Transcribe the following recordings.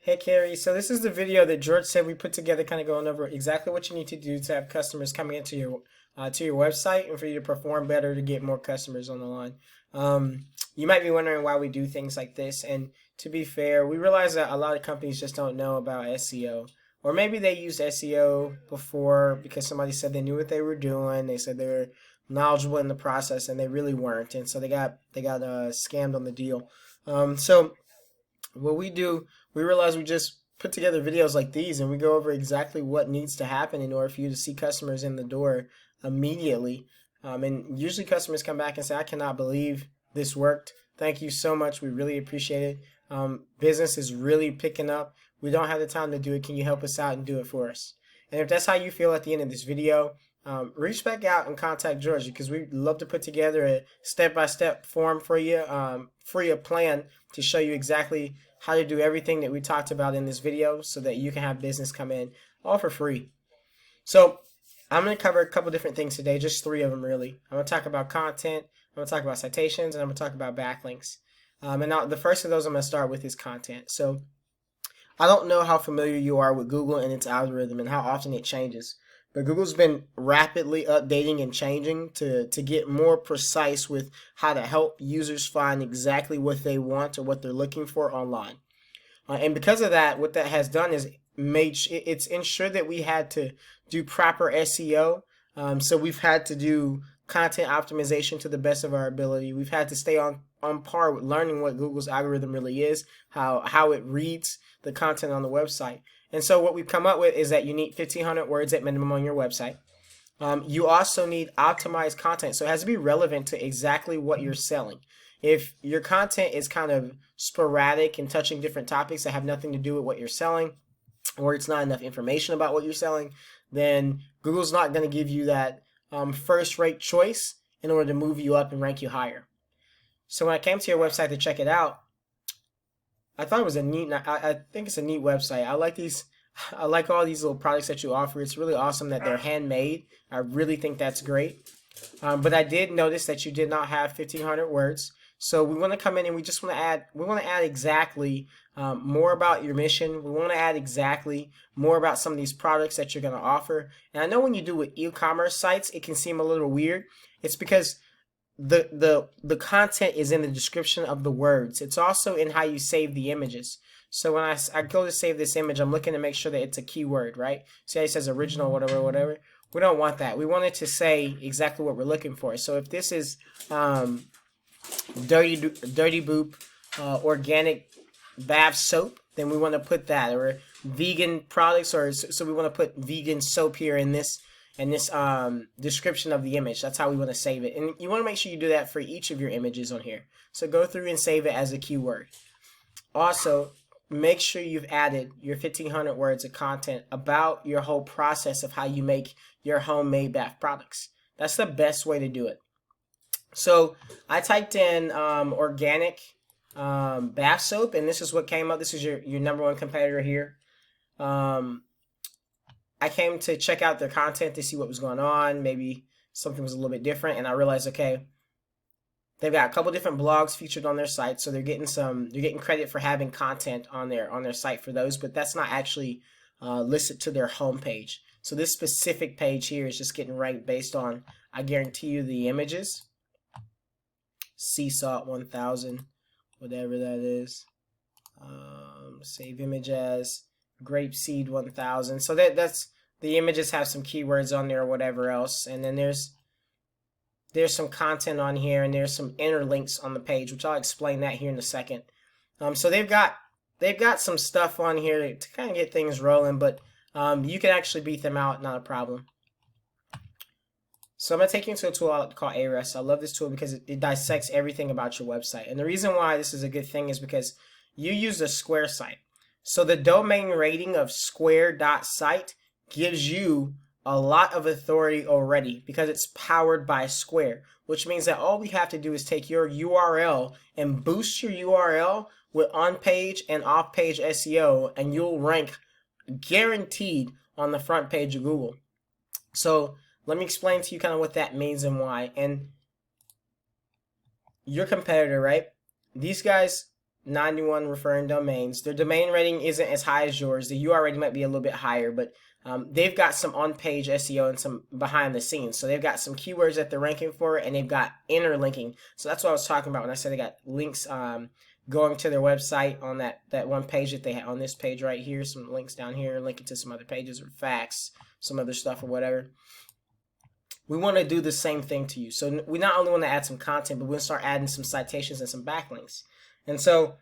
Hey Carrie, so this is the video that George said we put together, kind of going over exactly what you need to do to have customers coming into your website and for you to perform better to get more customers on the line. You might be wondering why we do things like this, and to be fair, we realize that a lot of companies just don't know about SEO, or maybe they used SEO before because somebody said they knew what they were doing. They said they were knowledgeable in the process, and they really weren't, and so they got scammed on the deal. So what we do, we realize we just put together videos like these and we go over exactly what needs to happen in order for you to see customers in the door immediately. And usually customers come back and say, I cannot believe this worked. Thank you so much. We really appreciate it. Business is really picking up. We don't have the time to do it. Can you help us out and do it for us? And if that's how you feel at the end of this video, reach back out and contact George because we'd love to put together a step-by-step form for you, free a plan to show you exactly how to do everything that we talked about in this video so that you can have business come in all for free. So I'm going to cover a couple different things today, just three of them really. I'm going to talk about content, I'm going to talk about citations, and I'm going to talk about backlinks. And now the first of those I'm going to start with is content. So I don't know how familiar you are with Google and its algorithm and how often it changes. But Google's been rapidly updating and changing to get more precise with how to help users find exactly what they want or what they're looking for online. And because of that, what that has done is it's ensured that we had to do proper SEO. So we've had to do content optimization to the best of our ability. We've had to stay on par with learning what Google's algorithm really is, how it reads the content on the website. And so what we've come up with is that you need 1,500 words at minimum on your website. You also need optimized content. So it has to be relevant to exactly what you're selling. If your content is kind of sporadic and touching different topics that have nothing to do with what you're selling, or it's not enough information about what you're selling, then Google's not going to give you that first-rate choice in order to move you up and rank you higher. So when I came to your website to check it out, I thought it was I think it's a neat website. I like all these little products that you offer. It's really awesome that they're handmade. I really think that's great. But I did notice that you did not have 1,500 words. So we want to come in and we want to add exactly more about your mission. We want to add exactly more about some of these products that you're going to offer. And I know when you do with e-commerce sites, it can seem a little weird. It's because the content is in the description of the words. It's also in how you save the images. So when I go to save this image, I'm looking to make sure that it's a keyword, right? Say it says original, whatever. We don't want that. We want it to say exactly what we're looking for. So if this is Dirty Boop organic bath soap, then we want to put that. Or vegan products, or so we want to put vegan soap here in this description of the image. That's how we want to save it. And you want to make sure you do that for each of your images on here. So go through and save it as a keyword. Also, make sure you've added your 1,500 words of content about your whole process of how you make your homemade bath products. That's the best way to do it. So I typed in organic bath soap, and this is what came up. This is your number one competitor here. I came to check out their content to see what was going on. Maybe something was a little bit different, and I realized, okay, they've got a couple different blogs featured on their site, so they're getting credit for having content on their site for those, but that's not actually listed to their homepage. So this specific page here is just getting ranked based on, I guarantee you, the images. Sea salt 1000, whatever that is. Save image as grapeseed 1000. So that's the images have some keywords on there or whatever else, and then there's some content on here, and there's some interlinks on the page, which I'll explain that here in a second. So they've got some stuff on here to kind of get things rolling, but you can actually beat them out, not a problem. So I'm going to take you into a tool called Ahrefs. I love this tool because it dissects everything about your website. And the reason why this is a good thing is because you use a Square site. So the domain rating of square.site gives you a lot of authority already because it's powered by Square, which means that all we have to do is take your URL and boost your URL with on-page and off-page SEO, and you'll rank guaranteed on the front page of Google. So let me explain to you kind of what that means and why. And your competitor, right? These guys 91 referring domains. Their domain rating isn't as high as yours. The UR rating might be a little bit higher, but they've got some on-page SEO and some behind the scenes. So they've got some keywords that they're ranking for, and they've got interlinking. So that's what I was talking about when I said they got links going to their website on that one page that they have on this page right here. Some links down here linking to some other pages or facts, some other stuff or whatever. We want to do the same thing to you. So we not only want to add some content, but we're going to start adding some citations and some backlinks. And so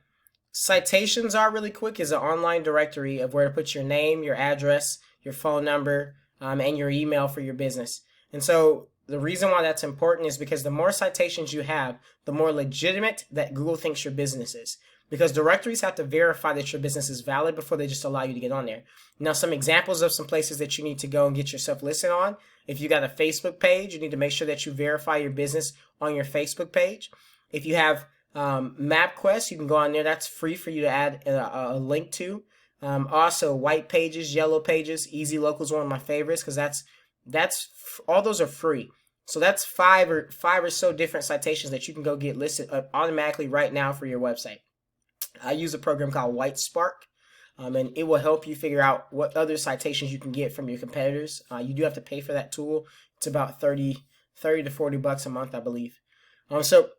citations are really quick is an online directory of where to put your name, your address, your phone number, and your email for your business. And so the reason why that's important is because the more citations you have, the more legitimate that Google thinks your business is. Because directories have to verify that your business is valid before they just allow you to get on there. Now, some examples of some places that you need to go and get yourself listed on. If you got a Facebook page, you need to make sure that you verify your business on your Facebook page. If you have MapQuest, you can go on there. That's free for you to add a link to. Also, white pages, yellow pages, Easy Local is one of my favorites because that's all those are free. So that's five or so different citations that you can go get listed automatically right now for your website. I use a program called Whitespark, and it will help you figure out what other citations you can get from your competitors. You do have to pay for that tool. It's about 30 to 40 bucks a month, I believe. So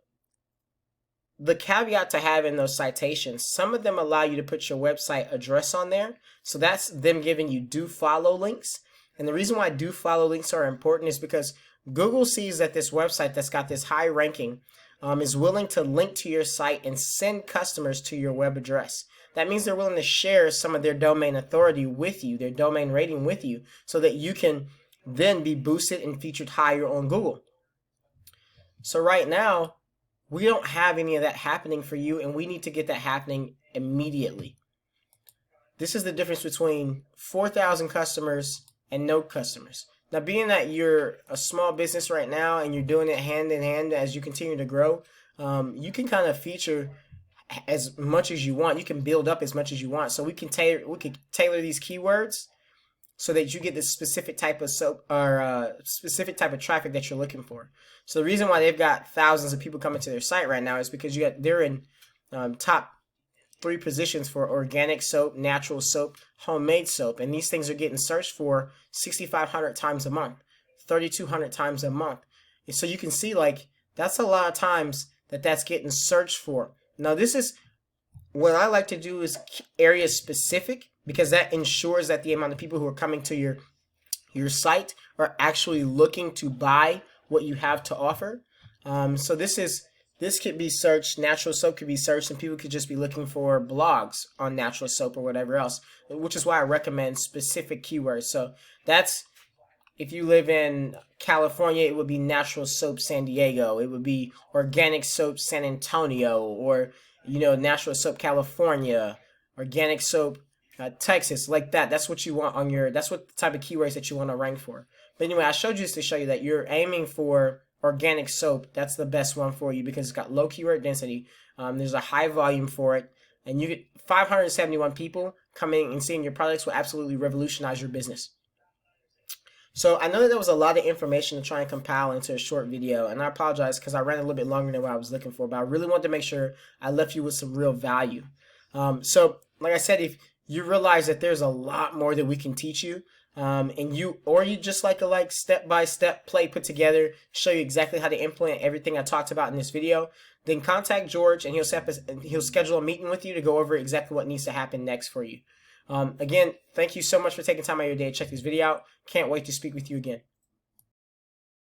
the caveat to having those citations, some of them allow you to put your website address on there. So that's them giving you do follow links. And the reason why do follow links are important is because Google sees that this website that's got this high ranking is willing to link to your site and send customers to your web address. That means they're willing to share some of their domain authority with you, their domain rating with you, so that you can then be boosted and featured higher on Google. So right now, we don't have any of that happening for you, and we need to get that happening immediately. This is the difference between 4,000 customers and no customers. Now, being that you're a small business right now and you're doing it hand in hand as you continue to grow, you can kind of feature as much as you want. You can build up as much as you want. So we can tailor these keywords so that you get this specific type of specific type of traffic that you're looking for. So the reason why they've got thousands of people coming to their site right now is because they're in top 3 positions for organic soap, natural soap, homemade soap, and these things are getting searched for 6,500 times a month, 3,200 times a month. And so you can see, like, that's a lot of times that's getting searched for. Now, this is what I like to do is area specific, because that ensures that the amount of people who are coming to your site are actually looking to buy what you have to offer. So this could be searched, natural soap could be searched, and people could just be looking for blogs on natural soap or whatever else, which is why I recommend specific keywords. So that's, if you live in California, it would be natural soap San Diego. It would be organic soap San Antonio, or, natural soap California, organic soap Texas, like that. That's what you want on that's what the type of keywords that you want to rank for. But anyway, I showed you this to show you that you're aiming for organic soap. That's the best one for you because it's got low keyword density. There's a high volume for it, and you get 571 people coming and seeing your products will absolutely revolutionize your business. So I know that was a lot of information to try and compile into a short video, and I apologize because I ran a little bit longer than what I was looking for, but I really wanted to make sure I left you with some real value. So like I said, if you realize that there's a lot more that we can teach you, and you just like a step-by-step play put together, show you exactly how to implement everything I talked about in this video, then contact George and he'll schedule a meeting with you to go over exactly what needs to happen next for you. Again, thank you so much for taking time out of your day to check this video out. Can't wait to speak with you again.